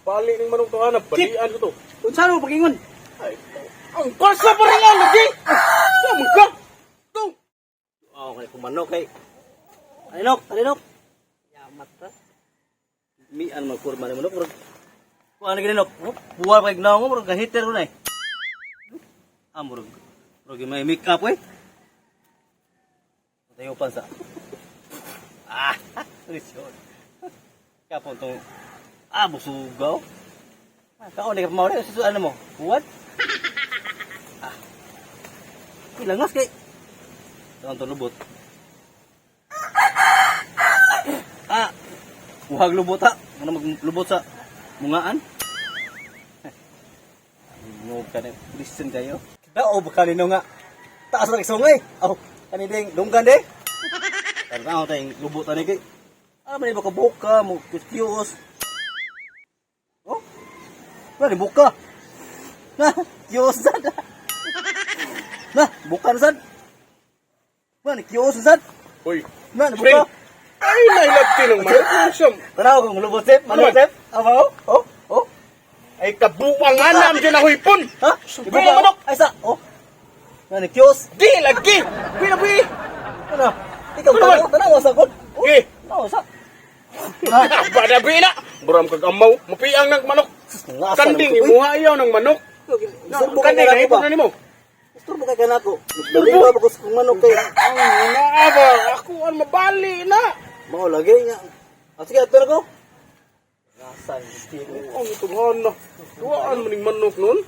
Pali ng manok to hanap, balian ko to. Unsa mo pagingon? Ay, ang kasa pa rin yan, lagi! Saan ka? To! Oh, kay kumanok kay. Alinok. Yamat ta. Mian magkurma ni manok. Kung ano ginanok? Buwal kay gnaw mo, kahiter ko na eh. Amurog. Murag may make up eh. Tayo pansa. Risyon. Kapon tong busugaw. Kao ni ka mawala sa ano mo? Buwat. Ilangas kay. Tawon to lubot. Buhag lubot ha. Ano maglubot sa mungaan? Ngog ka na. Listen kayo. Kita ba kanino nga? Taas na kisungay. Kanideng dunggan de. Karena tayong lubot tani kay. Man ba ka buka mo kios. Oh? Wala ni buka. Na, kios sad. Na, buka na sad. Wala ni kios sad. Hoy, Na, buka. ay, nailagti ng manok. Siyam. Tanaw kung lubot sep, manok sep. Oh. Ay, kabuwangan namin dyan ako ipon. Ha? Iba yung manok. Ay sa. Oh. Na ni kios. Di, lagi. Pinabi. Ano? Ikaw tanaw sa kon. Okay. Tanaw sa. Badabi na. Buram kag amaw. Mapiang ng manok. Kanding, imuha ayaw ng manok. Kanding, naipon na ni mo. Gusto mo kay kanako. Daliwa ba ko sa manok kay. Ang naaba. Ako ang mabali na. Mao lagi nga. Sige ato ko. Nasan stilo. Ang itunghan na. Tuwaan mo ning manok nun.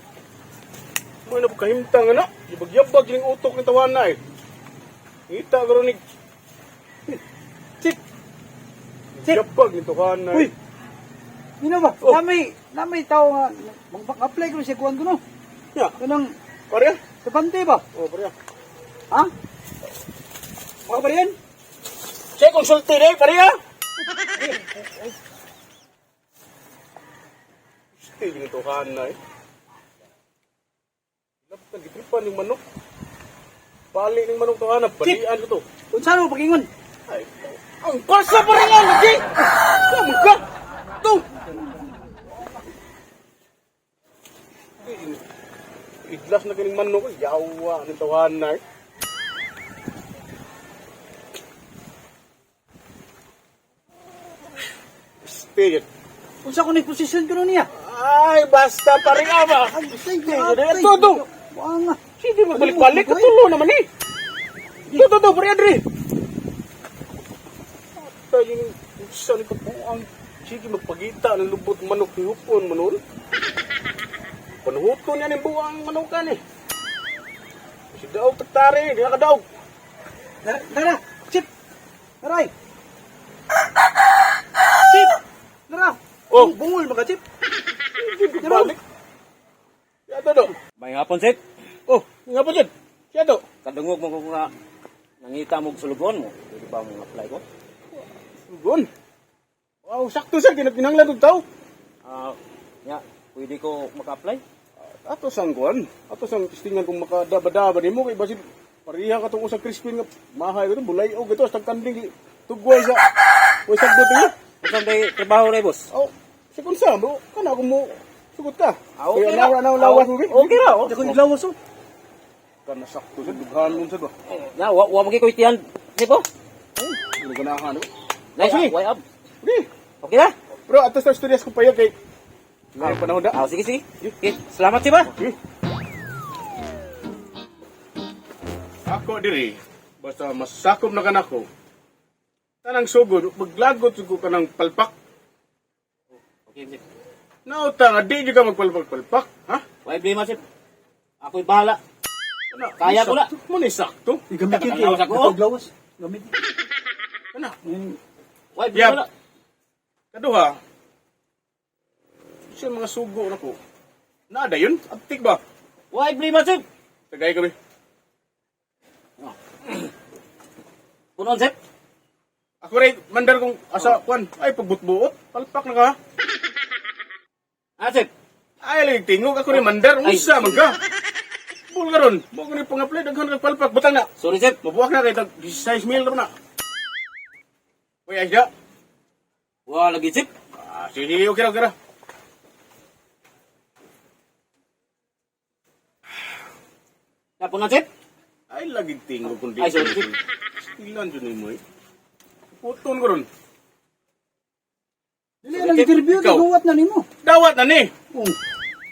May napakahimtang na. Ibagyabag yung utok ng tawan na eh. Ngita garo ni. Chip. Ibagyabag yung tuwan na eh. Uy. Dino ba? Oh. Namay tao nga mag-apply ko sa kuwan ko no. Ya. Kanang Pare? sa pante ba? Oh, pare. Ha? Mga ba yan? Saya konsulti deh, pare ya. Stay yung tuwan na eh. Dapat gitripan yung manok. Pali ng manok to hanap, balian ko to. Unsa mo pagingon? Ay, ang kasa pa rin yan, lagi! Saan ka? To! Iglas na kining manok, yawa ng tawahan na eh. Stay. Unsa ko ni position ko niya? Ay, basta pa rin ama! Ito! Wala. Sige, magbalik-balik, katulo naman eh! Ito, pare Adri! Tayo yung saan ka po ang sige magpagita ng lubot manok ni Hupon manon. Panuhuto niya ng buwang manokan eh. Si Daog taktari, di na ka Daog. Dara, chip. Aray. Chip. Dara. Oh. Bungol maka chip. Sige, balik. Siya to do. May hapon sip. Oh, nga po dyan. Siya to. Kadungog mo ko nga nangita mo sulugon mo. Pwede ba mo apply ko? Sugon. Wow, sakto siya. Kinagkinanglan ng tao. Pwede ko maka-apply? Ato sang kuan. Ato sang testingan kung makadaba-daba ni mo. Kay basin pariha ka itong usang crispin nga. Mahay ko ito. Bulay o gito. Astang kanding. Tugway sa. Huwag sagbot niya. Unsa day trabaho ray boss? Oh, sikon sa bro. Kana ko mo sugot ka. Okay Kaya ra. lawas mo. Okay ra. Di ko naglawas oh. Kana sakto sa dughan mo sa ba. Ya, wa magi ko itian. Sipo? Ano ganahan no? Sige. sige. Way up. Okay. Okay na? Bro, ato sa studios ko payo kay. May panahon da. Sige. Okay. Salamat si ba? Okay. Ako diri basta masakop na kanako. Tanang sugod maglagot ko kanang palpak. Okay, sip. Nauta nga di ka magpalpak-palpak, ha? Way blima sip. Ako'y bahala. Kana, Kaya ko na. Mo ni sakto. Gamitin ko. Naglawas. Gamit. Kana. Way Yap. blima. Kaduha. Siya mga sugo na ko. Naada yun? Aptik ba? Way blima sip. Tagay kami. Punon sip. Ako rin, mandar kong asa, kwan. Ay, pagbutbuot. Palpak na ka. Sip. Ay, lagi tingog. Ako rin, mandar. Usa, magka. Bulgaron. Mo ko rin pang-apply. Daghan kag palpak. Butang na. Sorry sip. Mabuwak na kay tag 16 mil naman na. Uy, ayos ya. Wa lagi sip. Sige, okay ra. Napunan, Sip? Ay, lagi tingog kung di. Ay, sorry, Sip. Ilan dyan mo eh. Puton ko ron. Dili lang interview Ikaw. duwat na nimo. Dawat na ni.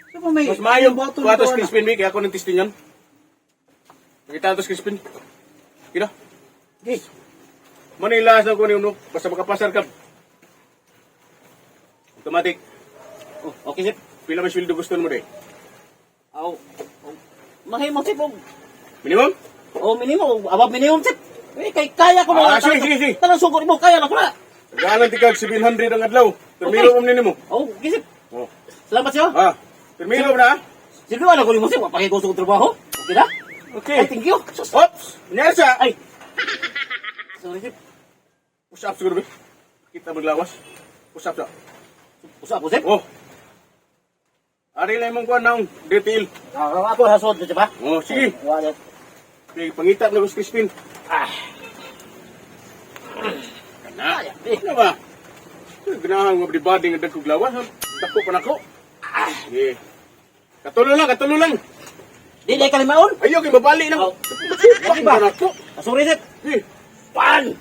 Sa pa may Mas mayo. bato Kuwatos Crispin, Vic. Ako ng testing yan. Nakita ito Crispin. Kira. Okay. Manila sa ko niyo. Basta makapasar ka. Automatic. Oh, okay, Sip. Pila may sweldo gusto mo de? Aw. Mahimo, Sip. Minimum? Minimum. Above minimum, Sip. Kay kaya ko na. Sige. Tanang sugod mo, kaya na ko na. Ganan tikag 700 ang adlaw. Termino mo nimo. Oh, okay, Sip. Oh. Salamat sa'yo. Termino mo na. Sino alam ko ni mo, Sip. Pakigusto kong trabaho. Okay na? Okay. Ay, thank you. Sus. Ops! Nangyari siya. Ay. Sorry, Sip. Push up siguro, be. Kita maglawas. Push up siya. Usap ko, Sip. Oh. Ari lang mong kuha ng detail. Ako hasod na, Sip, ha? Oh, sige. Wala. Okay, pangitap na ko sa Crispin. Kana. Ano ba? Ganahan nga body nga dagkog lawas. Dako pa nako. Sige. Katulo lang. Di na kalimaon. Ayaw kay mabali na. Oh. Bakit ba nako? Sorry, Sip. Sige. 1,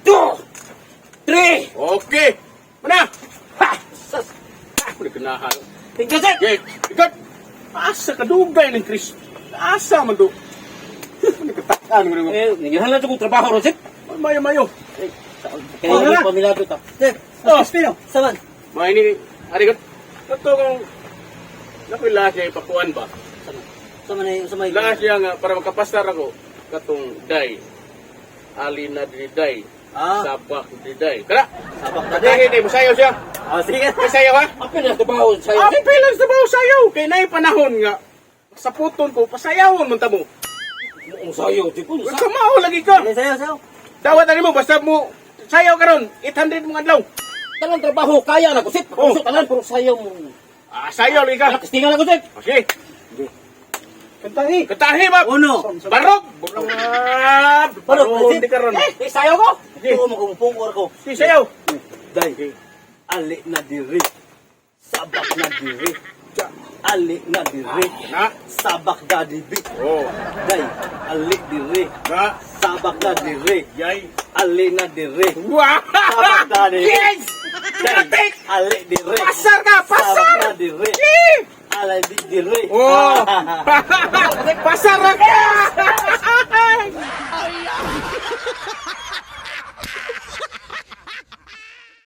2, 3. Okay. Mana? Ha! Sus. Ako na ganahan. Thank you, Sip. Okay. Ikat. Asa ka dugay ng Chris? Asa man do? Ano katakan mo nimo? Nangyari na kong trabaho ron, Sip. Mayo. Kaya yung pamilado ito. Sip, Oh. Spino, saman. May ini ari kat. Kato kung nakuila siya ipakuan ba? Sa may... Lahat siya nga para makapastar ako katong day. Ali na day. Sabak day. Tara. Sabak na Dahil day masayaw siya. Sige. Masayaw ha? Apil na trabaho sa'yo, Sip. Apil lang sa bawo sayaw kay nay panahon nga sa puton ko pasayawon man ta mo. Ang sayo, Sip. Sa mao lagi ka. Sayo. Dawat na mo basta mo sayaw karon 800 mga adlaw. Talang trabaho, kaya na ko, Sip. Oh. Puso tanan, pero sayo mo. Sayaw lagi ka. Kastingan ako, Sip. Okay. Kantahi. Katahi ba? Uno. Barog. Barog. Sip. Di karon. Sayo ko. Sige. Ito mo kung pungkor ko. Si sayaw. Day. Ali na diri. Sabak na diri. Ali na diri. Na. Sabak na diri. Oh. Day. Ali diri. Na. Sabak na diri. Yay. Ali na diri. Wow! Sabak na diri. Yes! Datik! Ali diri. Pasar ka! Sabak Pasar! na diri. Eh! Ali diri. Oh! Pasar ka!